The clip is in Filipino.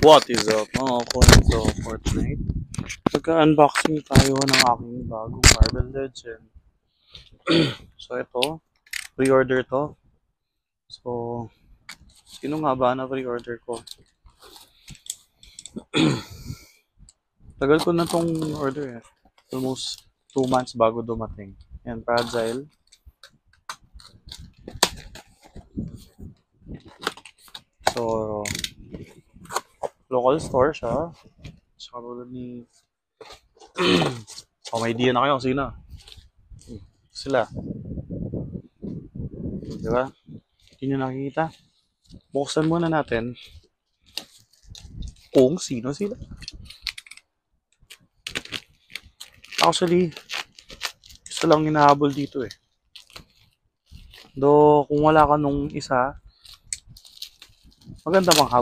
What is up mga kono sa Fortnite? Nagka-unboxing tayo ng aking bagong Marvel Legend. So ito, pre-order to. So, sino nga ba na pre-order ko? Tagal ko na tong order eh. Almost 2 months bago dumating. Yan, fragile. So, local store siya. So, katulad ni... Oh, may idea na kayo kung sino. Sila. Di ba? Hindi nyo nakikita. Buksan muna natin kung sino sila. Actually, isa lang hinahabol dito eh. Do kung wala ka nung isa, maganda pang habol.